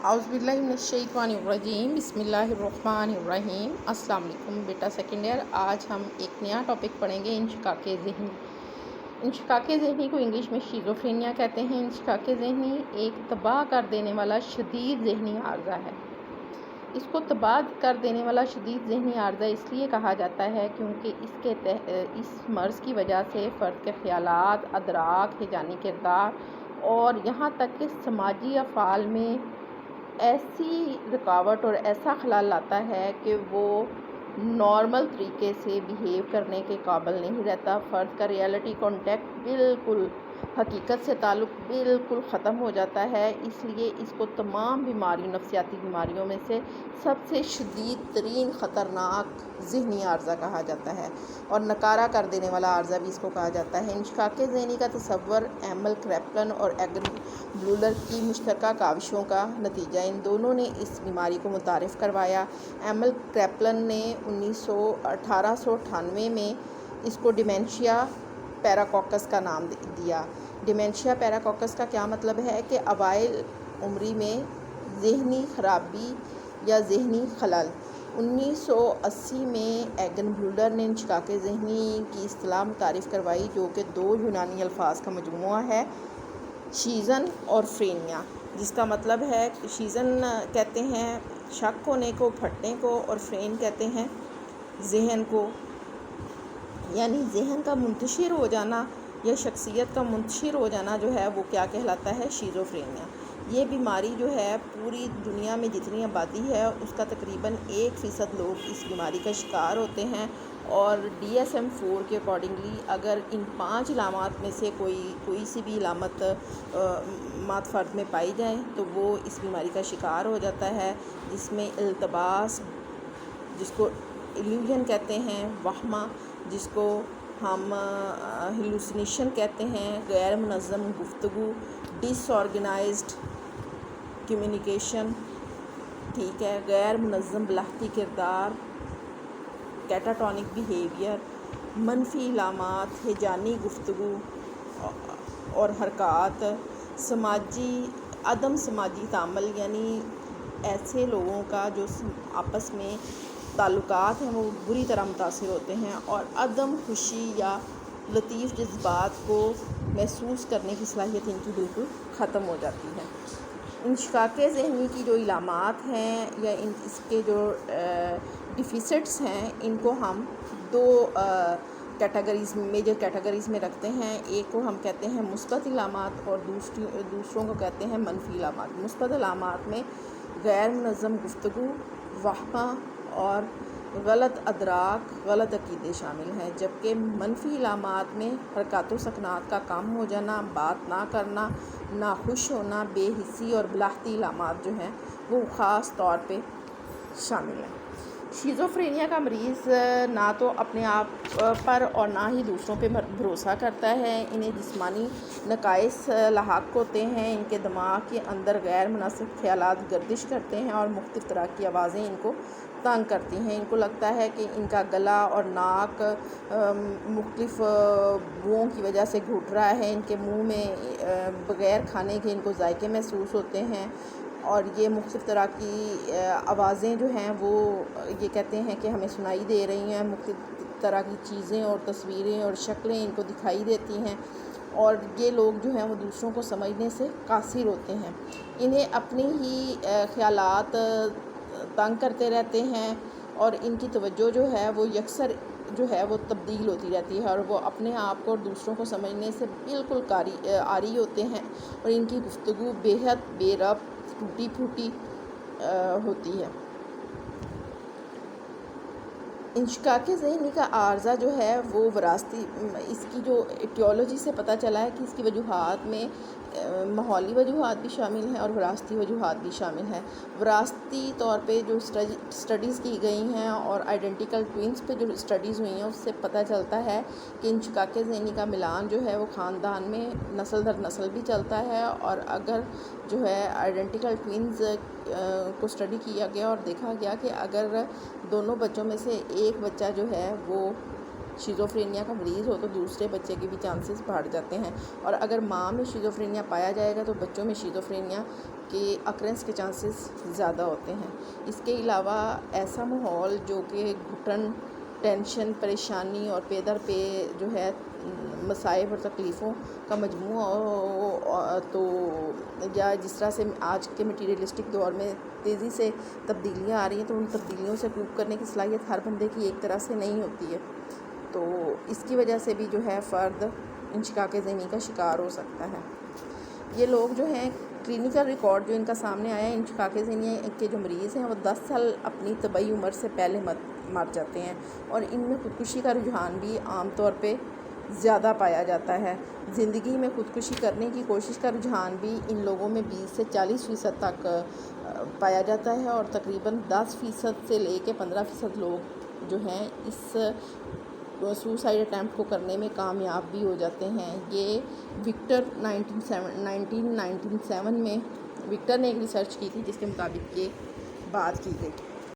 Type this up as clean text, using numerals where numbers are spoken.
اعوذ باللہ من الشیطان الرجیم، بسم اللہ الرحمن الرحیم۔ السلام علیکم بیٹا سیکنڈ ایئر۔ آج ہم ایک نیا ٹاپک پڑھیں گے، انشقاق ذہنی۔ انشقاق ذہنی کو انگلش میں شیزوفرینیا کہتے ہیں۔ انشقاق ذہنی ایک تباہ کر دینے والا شدید ذہنی عارضہ ہے۔ اس کو تباہ کر دینے والا شدید ذہنی عارضہ اس لیے کہا جاتا ہے کیونکہ اس مرض کی وجہ سے فرد کے خیالات، ادراک، ہیجانی کردار اور یہاں تک کہ سماجی افعال میں ایسی رکاوٹ اور ایسا خلل آتا ہے کہ وہ نارمل طریقے سے بیہیو کرنے کے قابل نہیں رہتا۔ فرد کا ریئلٹی کانٹیکٹ بالکل، حقیقت سے تعلق بالکل ختم ہو جاتا ہے۔ اس لیے اس کو تمام نفسیاتی بیماریوں میں سے سب سے شدید ترین خطرناک ذہنی عارضہ کہا جاتا ہے، اور نکارہ کر دینے والا عارضہ بھی اس کو کہا جاتا ہے۔ انشقاق ذہنی کا تصور ایمل کریپلن اور ایگن بلولر کی مشترکہ کاوشوں کا نتیجہ۔ ان دونوں نے اس بیماری کو متعارف کروایا۔ ایمل کریپلن نے 1898 میں اس کو ڈیمینشیا پیراکوکس کا نام دیا۔ ڈیمینشیا پیراکوکس کا کیا مطلب ہے کہ اوائل عمری میں ذہنی خرابی یا ذہنی خلل۔ 1980 میں ایگن بلولر نے انشقاق ذہنی کی اصطلاح متعارف کروائی، جو کہ دو یونانی الفاظ کا مجموعہ ہے، شیزن اور فرینیا، جس کا مطلب ہے شیزن کہتے ہیں شک ہونے کو، پھٹنے کو، اور فرین کہتے ہیں ذہن کو، یعنی ذہن کا منتشر ہو جانا یا شخصیت کا منتشر ہو جانا جو ہے وہ کیا کہلاتا ہے؟ شیزوفرینیا۔ یہ بیماری جو ہے پوری دنیا میں جتنی آبادی ہے اس کا تقریباً 1% لوگ اس بیماری کا شکار ہوتے ہیں، اور DSM-4 کے اکارڈنگلی اگر ان 5 علامات میں سے کوئی سی بھی علامت فرد میں پائی جائیں تو وہ اس بیماری کا شکار ہو جاتا ہے، جس میں التباس، جس کو ایلیوژن کہتے ہیں، وہمہ جس کو ہم ہیلوسینیشن کہتے ہیں، غیر منظم گفتگو، ڈس آرگنائزڈ کمیونیکیشن، ٹھیک ہے، غیر منظم بلاحتی کردار، کیٹاٹونک بیہیویئر، منفی علامات، ہیجانی گفتگو اور حرکات، عدم سماجی تعامل، یعنی ایسے لوگوں کا جو آپس میں تعلقات ہیں وہ بری طرح متاثر ہوتے ہیں، اور عدم خوشی یا لطیف جذبات کو محسوس کرنے کی صلاحیت ان کی بالکل ختم ہو جاتی ہے۔ انشقاق ذہنی کی جو علامات ہیں یا اس کے جو ڈیفیسٹس ہیں، ان کو ہم دو میجر کیٹیگریز میں رکھتے ہیں۔ ایک کو ہم کہتے ہیں مثبت علامات اور دوسروں کو کہتے ہیں منفی علامات۔ مثبت علامات میں غیر منظم گفتگو، وہمہ اور غلط ادراک، غلط عقیدے شامل ہیں، جبکہ منفی علامات میں حرکات و سکنات کا کم ہو جانا، بات نہ کرنا، ناخوش ہونا، بے حسی اور بلاحتی علامات جو ہیں وہ خاص طور پہ شامل ہیں۔ شیزوفرینیا کا مریض نہ تو اپنے آپ پر اور نہ ہی دوسروں پہ بھروسہ کرتا ہے۔ انہیں جسمانی نقائص لاحق ہوتے ہیں، ان کے دماغ کے اندر غیر مناسب خیالات گردش کرتے ہیں اور مختلف طرح کی آوازیں ان کو تنگ کرتی ہیں۔ ان کو لگتا ہے کہ ان کا گلا اور ناک مختلف بوؤں کی وجہ سے گھٹ رہا ہے، ان کے منہ میں بغیر کھانے کے ان کو ذائقے محسوس ہوتے ہیں، اور یہ مختلف طرح کی آوازیں جو ہیں وہ یہ کہتے ہیں کہ ہمیں سنائی دے رہی ہیں، مختلف طرح کی چیزیں اور تصویریں اور شکلیں ان کو دکھائی دیتی ہیں، اور یہ لوگ جو ہیں وہ دوسروں کو سمجھنے سے قاصر ہوتے ہیں۔ انہیں اپنی ہی خیالات تنگ کرتے رہتے ہیں، اور ان کی توجہ جو ہے وہ یکسر جو ہے وہ تبدیل ہوتی رہتی ہے، اور وہ اپنے آپ کو اور دوسروں کو سمجھنے سے بالکل عاری ہوتے ہیں، اور ان کی گفتگو بے حد بے ربط، ٹوٹی پھوٹی ہوتی ہے۔ انشقاق ذہنی کا عارضہ جو ہے وہ وراثتی، اس کی جو ایٹیولوجی سے پتہ چلا ہے کہ اس کی وجوہات میں ماحولی وجوہات بھی شامل ہیں اور وراثتی وجوہات بھی شامل ہیں۔ وراثتی طور پہ جو اسٹڈیز کی گئی ہیں اور آئیڈینٹیکل ٹوئنس پہ جو اسٹڈیز ہوئی ہیں اس سے پتہ چلتا ہے کہ انشقاق ذہنی کا ملان جو ہے وہ خاندان میں نسل در نسل بھی چلتا ہے، اور اگر جو ہے آئیڈینٹیکل ٹوئنز کو اسٹڈی کیا گیا اور دیکھا گیا کہ اگر دونوں بچوں میں سے ایک بچہ جو ہے وہ شیزوفرینیا کا مریض ہو تو دوسرے بچے کے بھی چانسز بڑھ جاتے ہیں، اور اگر ماں میں شیزوفرینیا پایا جائے گا تو بچوں میں شیزوفرینیا کے اکرنس کے چانسز زیادہ ہوتے ہیں۔ اس کے علاوہ ایسا ماحول جو کہ گھٹن، ٹینشن، پریشانی اور پے در پے جو ہے مصائب اور تکلیفوں کا مجموعہ ہو، تو یا جس طرح سے آج کے مٹیریلسٹک دور میں تیزی سے تبدیلیاں آ رہی ہیں، تو ان تبدیلیوں سے کوپ کرنے کی صلاحیت ہر بندے کی ایک طرح سے نہیں ہوتی ہے، تو اس کی وجہ سے بھی جو ہے فرد انشقاق ذہنی کا شکار ہو سکتا ہے۔ یہ لوگ جو ہیں کلینکل ریکارڈ جو ان کا سامنے آیا ہے، انشقاق ذہنی کے جو مریض ہیں وہ 10 سال اپنی طبعی عمر سے پہلے مر جاتے ہیں، اور ان میں خودکشی کا رجحان بھی عام طور پہ زیادہ پایا جاتا ہے۔ زندگی میں خودکشی کرنے کی کوشش کا رجحان بھی ان لوگوں میں 20 سے 40% تک پایا جاتا ہے، اور تقریباً 10% سے لے کے 15% لوگ جو ہیں اس سوسائڈ اٹیمپٹ کو کرنے میں کامیاب بھی ہو جاتے ہیں۔ یہ وکٹر 1997 میں وکٹر نے ایک ریسرچ کی تھی جس کے مطابق یہ بات کی گئی۔